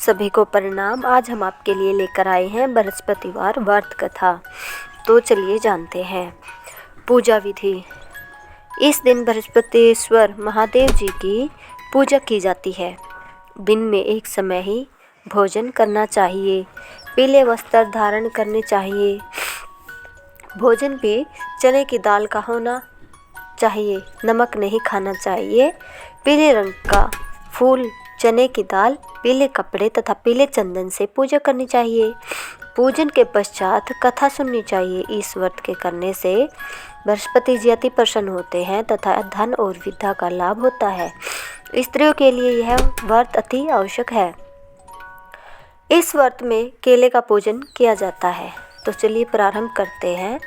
सभी को प्रणाम। आज हम आपके लिए लेकर आए हैं बृहस्पतिवार व्रत कथा। तो चलिए जानते हैं। पूजा विधि। इस दिन बृहस्पतिश्वर महादेव जी की पूजा की जाती है। दिन में एक समय ही भोजन करना चाहिए। पीले वस्त्र धारण करने चाहिए। भोजन भी चने की दाल का होना चाहिए। नमक नहीं खाना चाहिए। पीले रंग का फूल, चने की दाल, पीले कपड़े तथा पीले चंदन से पूजा करनी चाहिए। पूजन के पश्चात कथा सुननी चाहिए। इस व्रत के करने से बृहस्पति जी अति प्रसन्न होते हैं तथा धन और विद्या का लाभ होता है। स्त्रियों के लिए यह व्रत अति आवश्यक है। इस व्रत में केले का पूजन किया जाता है। तो चलिए प्रारंभ करते हैं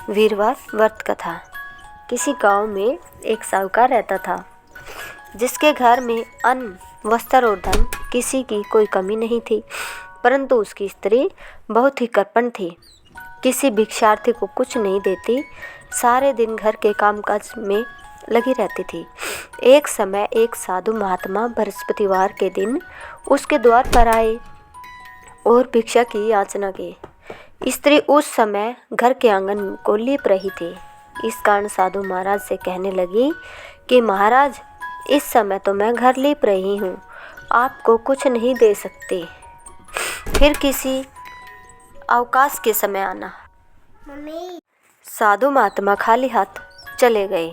वीरवार व्रत कथा। किसी गांव में एक साहूकार रहता था, जिसके घर में अन्न, वस्त्र और धन किसी की कोई कमी नहीं थी। परंतु उसकी स्त्री बहुत ही कृपण थी। किसी भिक्षार्थी को कुछ नहीं देती। सारे दिन घर के कामकाज में लगी रहती थी। एक समय एक साधु महात्मा बृहस्पतिवार के दिन उसके द्वार पर आए और भिक्षा की याचना की। स्त्री उस समय घर के आंगन को लीप रही थी। इस कारण साधु महाराज से कहने लगी कि महाराज, इस समय तो मैं घर लीप रही हूँ, आपको कुछ नहीं दे सकती। फिर किसी अवकाश के समय आना। साधु महात्मा खाली हाथ चले गए।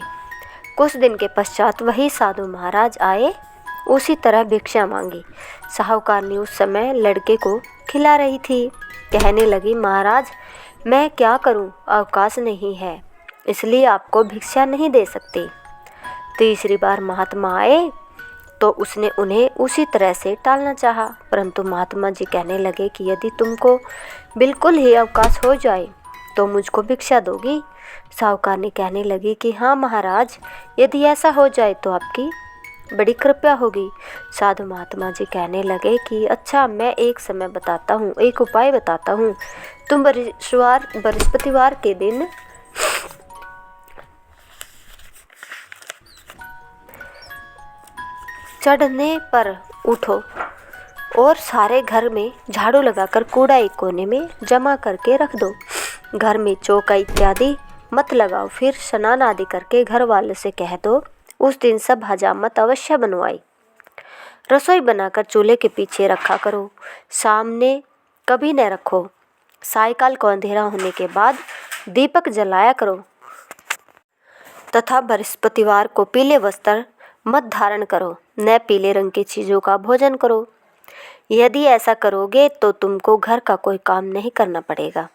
कुछ दिन के पश्चात वही साधु महाराज आए। उसी तरह भिक्षा मांगी। साहूकारनी उस समय लड़के को खिला रही थी। कहने लगी, महाराज, मैं क्या करूं, अवकाश नहीं है, इसलिए आपको भिक्षा नहीं दे सकती। तीसरी बार महात्मा आए तो उसने उन्हें उसी तरह से टालना चाहा, परंतु महात्मा जी कहने लगे कि यदि तुमको बिल्कुल ही अवकाश हो जाए तो मुझको भिक्षा दोगी। साहूकारनी कहने लगी कि हाँ महाराज, यदि ऐसा हो जाए तो आपकी बड़ी कृपया होगी। साधु महात्मा जी कहने लगे कि अच्छा, मैं एक समय बताता हूँ, एक उपाय बताता हूँ। तुम बृहस्पतिवार के दिन चढ़ने पर उठो और सारे घर में झाड़ू लगाकर कूड़ा एक कोने में जमा करके रख दो। घर में चौका इत्यादि मत लगाओ। फिर स्नान आदि करके घर वाले से कह दो उस दिन सब हजामत अवश्य बनवाई। रसोई बनाकर चूल्हे के पीछे रखा करो, सामने कभी न रखो। सायकाल को अंधेरा होने के बाद दीपक जलाया करो तथा बृहस्पतिवार को पीले वस्त्र मत धारण करो, न पीले रंग की चीज़ों का भोजन करो। यदि ऐसा करोगे तो तुमको घर का कोई काम नहीं करना पड़ेगा।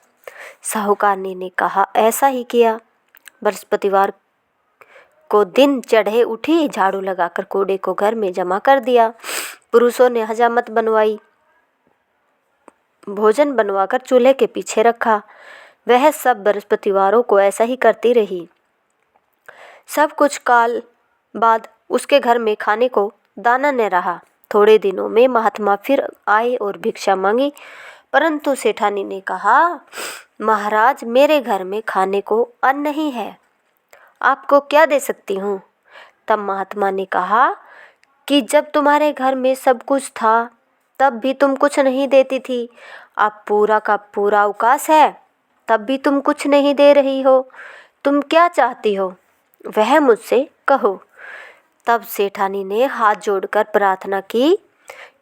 साहूकारनी ने कहा, ऐसा ही किया। बृहस्पतिवार को दिन चढ़े उठी, झाड़ू लगाकर कूड़े को घर में जमा कर दिया। पुरुषों ने हजामत बनवाई, भोजन बनवाकर चूल्हे के पीछे रखा। वह सब बृहस्पतिवारों को ऐसा ही करती रही। सब कुछ काल बाद उसके घर में खाने को दाना न रहा। थोड़े दिनों में महात्मा फिर आए और भिक्षा मांगी, परंतु सेठानी ने कहा, महाराज, मेरे घर में खाने को अन्न नहीं है, आपको क्या दे सकती हूँ। तब महात्मा ने कहा कि जब तुम्हारे घर में सब कुछ था तब भी तुम कुछ नहीं देती थी। अब पूरा का पूरा अवकाश है, तब भी तुम कुछ नहीं दे रही हो। तुम क्या चाहती हो, वह मुझसे कहो। तब सेठानी ने हाथ जोड़कर प्रार्थना की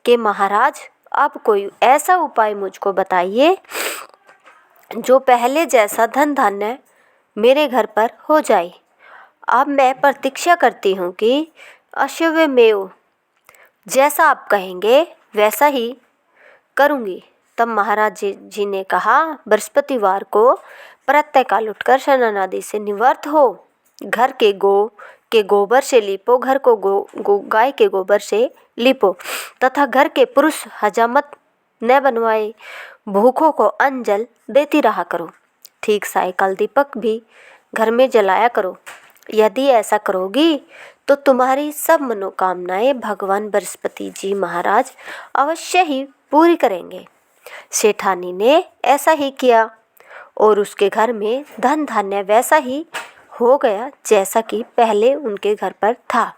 कि महाराज, अब कोई ऐसा उपाय मुझको बताइए जो पहले जैसा धन धान्य मेरे घर पर हो जाए। अब मैं प्रतीक्षा करती हूँ कि अश्वमेव जैसा आप कहेंगे वैसा ही करूँगी। तब महाराज जी ने कहा, बृहस्पतिवार को प्रातःकाल उठकर स्नान आदि से निवृत्त हो, घर के गोबर से लीपो, घर को गाय के गोबर से लीपो तथा घर के पुरुष हजामत न बनवाए। भूखों को अन्न जल देती रहा करो। ठीक सायकाल दीपक भी घर में जलाया करो। यदि ऐसा करोगी तो तुम्हारी सब मनोकामनाएं भगवान बृहस्पति जी महाराज अवश्य ही पूरी करेंगे। सेठानी ने ऐसा ही किया और उसके घर में धन धान्य वैसा ही हो गया जैसा कि पहले उनके घर पर था।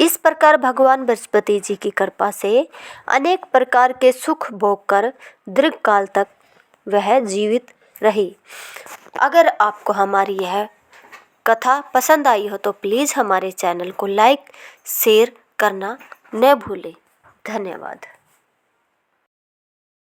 इस प्रकार भगवान बृहस्पति जी की कृपा से अनेक प्रकार के सुख भोग कर दीर्घ काल तक वह जीवित रही। अगर आपको हमारी यह कथा पसंद आई हो तो प्लीज़ हमारे चैनल को लाइक शेयर करना न भूलें। धन्यवाद।